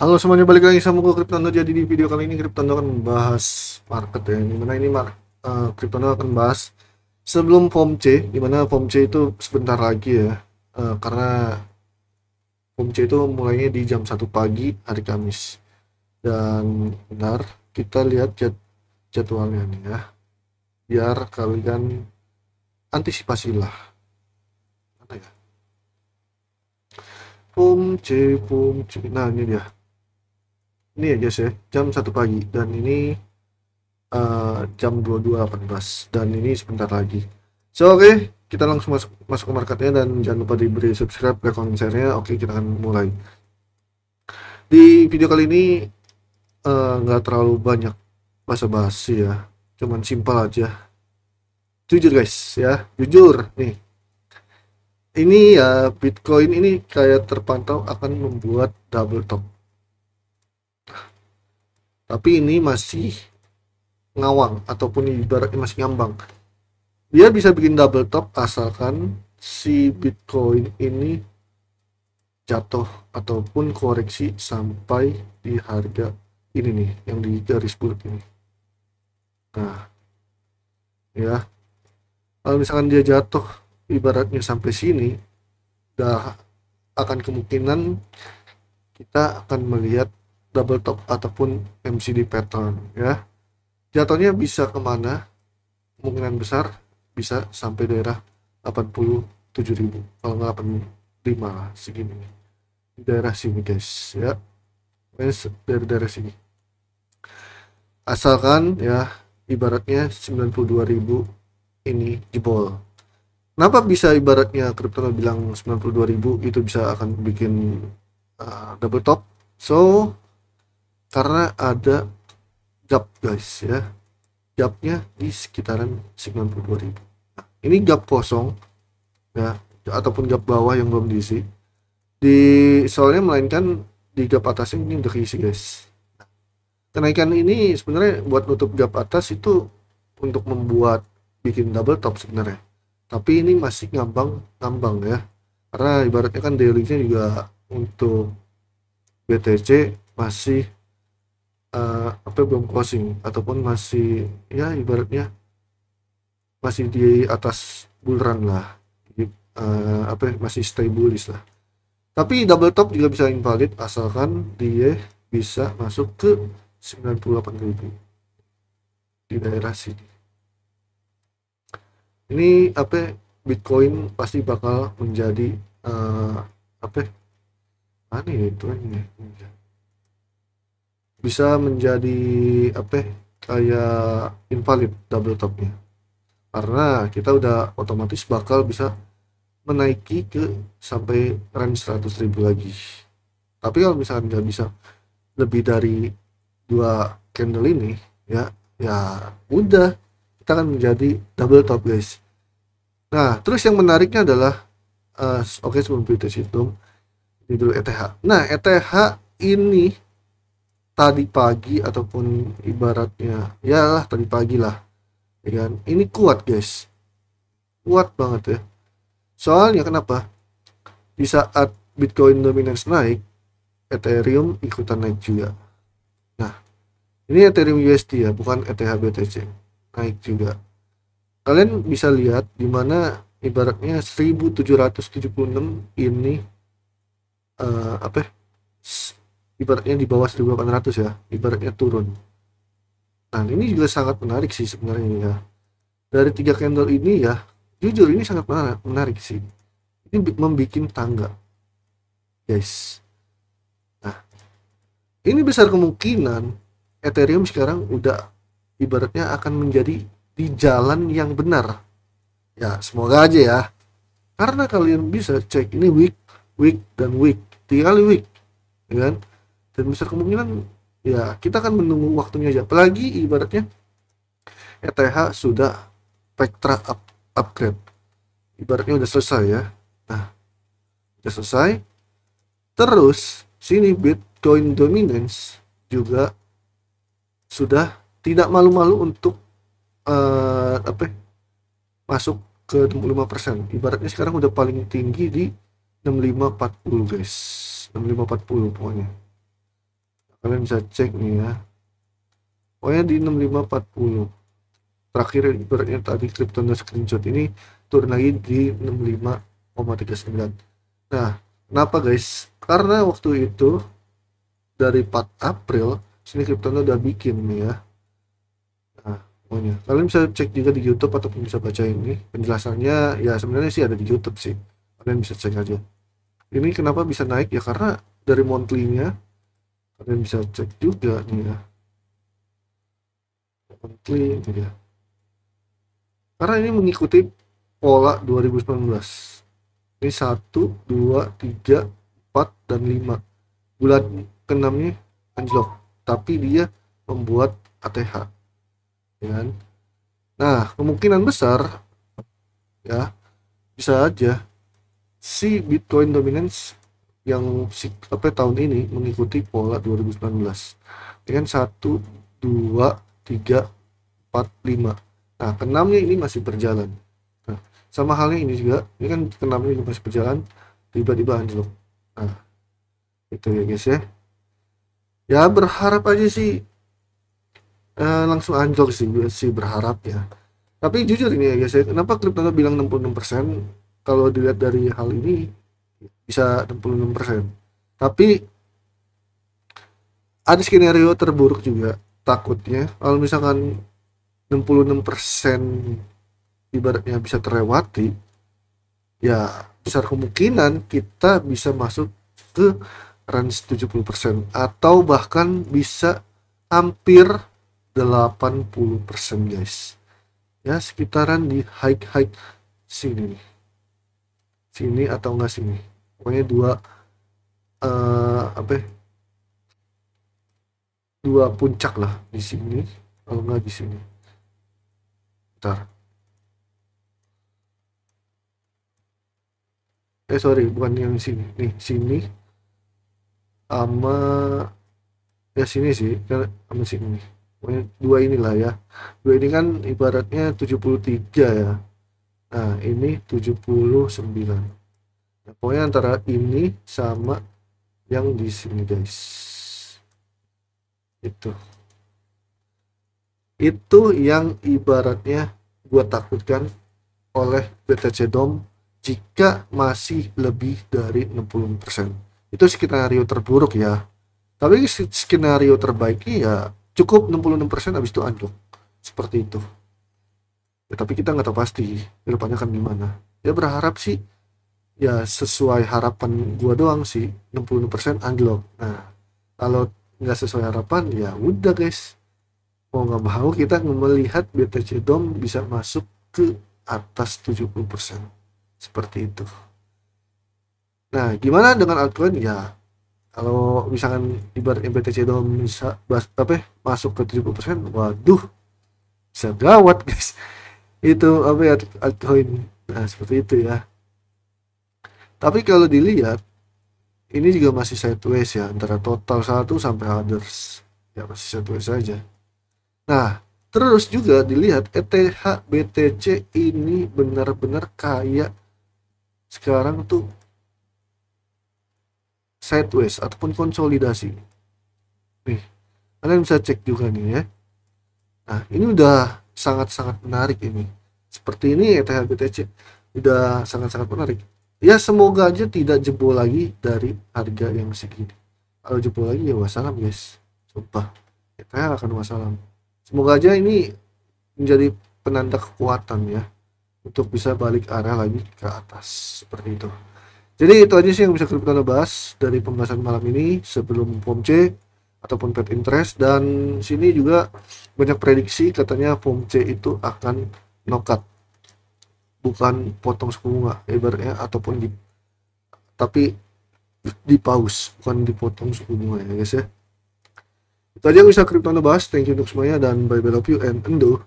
Halo semuanya, balik lagi sama gue Kriptondo. Jadi di video kali ini Kriptondo akan membahas market ya. Dimana ini Kriptondo akan bahas sebelum FOMC, dimana FOMC itu sebentar lagi ya. Karena FOMC itu mulainya di jam 1 pagi hari Kamis. Dan benar, kita lihat jadwalnya nih ya. Biar kalian antisipasilah. Mana ya? FOMC. Nah ini dia. Ini ya guys ya, jam 1 pagi. Dan ini jam 22.18 dan ini sebentar lagi. Oke, kita langsung masuk ke marketnya dan jangan lupa diberi subscribe, like, comment, share-nya. Oke, kita akan mulai. Di video kali ini nggak terlalu banyak basa-basi ya, cuman simpel aja. Jujur guys ya, jujur nih. Ini ya Bitcoin ini kayak terpantau akan membuat double top. Tapi ini masih ngawang ataupun ibaratnya masih ngambang. Dia bisa bikin double top asalkan si Bitcoin ini jatuh ataupun koreksi sampai di harga ini nih yang di garis bulat ini. Nah ya, kalau misalkan dia jatuh ibaratnya sampai sini, udah akan kemungkinan kita akan melihat double top ataupun MCD pattern ya. Jatuhnya bisa kemana? Kemungkinan besar bisa sampai daerah 87.000, kalau nggak 85 lah, segini nih. Di daerah sini guys ya, dari daerah sini. Asalkan ya ibaratnya 92.000 ini jebol. Kenapa bisa ibaratnya Crypto bilang 92.000 itu bisa akan bikin double top? So karena ada gap guys ya, gapnya di sekitaran 92.000. Nah, ini gap kosong ya, ataupun gap bawah yang belum diisi di soalnya, melainkan di gap atasnya ini udah keisi guys. Kenaikan ini sebenarnya buat nutup gap atas itu untuk membuat bikin double top sebenarnya, tapi ini masih ngambang ya, karena ibaratnya kan daily-nya juga untuk BTC masih belum closing ataupun masih ya ibaratnya masih di atas bull run lah. Masih stay bullish lah. Tapi double top juga bisa invalid asalkan dia bisa masuk ke 98.000 di daerah sini. Ini Bitcoin pasti bakal menjadi mana ya itu ini bisa menjadi kayak invalid double topnya, karena kita udah otomatis bakal bisa menaiki ke sampai range 100.000 lagi. Tapi kalau misalkan nggak bisa lebih dari 2 candle ini ya, ya udah, kita akan menjadi double top guys. Nah terus yang menariknya adalah sebelum kita hitung ini dulu ETH. Nah ETH ini tadi pagi ataupun ibaratnya ya lah tadi pagi lah ya kan, ini kuat guys, kuat banget ya. Soalnya kenapa? Di saat Bitcoin dominance naik, Ethereum ikutan naik juga. Nah, ini Ethereum USD ya, bukan ETH BTC. Naik juga. Kalian bisa lihat di mana ibaratnya 1776 ini ibaratnya di bawah 1800 ya, ibaratnya turun. Nah, ini juga sangat menarik sih sebenarnya ya. Dari 3 candle ini ya, jujur ini sangat menarik sih. Ini membuat tangga guys. Nah ini besar kemungkinan Ethereum sekarang udah ibaratnya akan menjadi di jalan yang benar ya, semoga aja ya, karena kalian bisa cek ini week 3 kali week ya kan, dan besar kemungkinan ya kita akan menunggu waktunya aja, apalagi ibaratnya ETH sudah Spectra upgrade, ibaratnya udah selesai ya. Nah udah selesai, terus sini Bitcoin dominance juga sudah tidak malu-malu untuk masuk ke 65%. Ibaratnya sekarang udah paling tinggi di 6540 guys, 6540 pokoknya. Kalian bisa cek nih ya, pokoknya di 6540 terakhir ibaratnya tadi Kryptono screenshot ini turun lagi di 65,39. Nah, kenapa guys? Karena waktu itu dari 4 April sini Kryptono udah bikin nih ya. Nah, pokoknya kalian bisa cek juga di YouTube ataupun bisa baca ini penjelasannya, ya sebenarnya sih ada di YouTube sih, kalian bisa cek aja. Ini kenapa bisa naik ya, karena dari monthly-nya kalian bisa cek juga nih ya, monthly ini ya, karena ini mengikuti pola 2019. Ini 1, 2, 3, 4, dan 5 bulan ke-6 anjlok, tapi dia membuat ATH ya kan. Nah, kemungkinan besar ya bisa aja si Bitcoin dominance yang tahun ini mengikuti pola 2019 dengan 1, 2, 3, 4, 5. Nah, keenamnya ini masih berjalan. Nah, sama halnya ini juga, ini kan keenamnya ini masih berjalan, tiba-tiba anjlok. Nah, itu ya guys ya. Ya berharap aja sih langsung anjlok sih berharap ya. Tapi jujur ini ya guys ya, kenapa Crypto bilang 66%? Kalau dilihat dari hal ini bisa 66%. Tapi ada skenario terburuk juga, takutnya kalau misalkan 66% ibaratnya bisa terlewati, ya besar kemungkinan kita bisa masuk ke range 70% atau bahkan bisa hampir 80% guys. Ya sekitaran di high sini nih. Sini atau enggak sini. Pokoknya dua puncak lah di sini, kalau enggak di sini. Bentar. Sorry, bukan yang sini. Nih, sini sama ya sini sih, sama sini nih. Pokoknya dua inilah ya. Dua ini kan ibaratnya 73 ya. Nah, ini 79. Nah, pokoknya antara ini sama yang di sini guys. Itu yang ibaratnya gue takutkan oleh BTC Dom jika masih lebih dari 60%. Itu skenario terburuk ya. Tapi skenario terbaiknya ya cukup 66% habis itu anjlok. Seperti itu. Ya, tapi kita nggak tahu pasti depannya kan gimana. Ya berharap sih ya sesuai harapan gua doang sih 66% anjlok. Nah, kalau nggak sesuai harapan ya udah guys. Mau nggak mau kita melihat BTC Dom bisa masuk ke atas 70%. Seperti itu. Nah, gimana dengan altcoin? Ya, kalau misalkan ibaratnya BTC Dom bisa masuk ke 70%, waduh, bisa gawat guys. Itu apa ya, altcoin. Nah, seperti itu ya. Tapi kalau dilihat ini juga masih sideways ya, antara total 1 sampai others. Ya masih sideways saja. Nah, terus juga dilihat ETH BTC ini benar-benar kayak sekarang tuh sideways ataupun konsolidasi. Nih, kalian bisa cek juga nih ya. Nah, ini udah sangat-sangat menarik ini. Seperti ini ETH BTC udah sangat-sangat menarik. Ya semoga aja tidak jebol lagi dari harga yang segini. Kalau jebol lagi ya wassalam guys. Sumpah, ETH akan wassalam. Semoga aja ini menjadi penanda kekuatan ya, untuk bisa balik arah lagi ke atas seperti itu. Jadi itu aja sih yang bisa kita bahas dari pembahasan malam ini sebelum POMC ataupun paid interest. Dan sini juga banyak prediksi katanya POMC itu akan knockout, bukan potong suku bunga ibaratnya, ataupun tapi di pause, bukan dipotong suku bunga ya guys ya. Itu aja yang bisa kita bahas. Thank you untuk semuanya dan bye bye, love you and endo.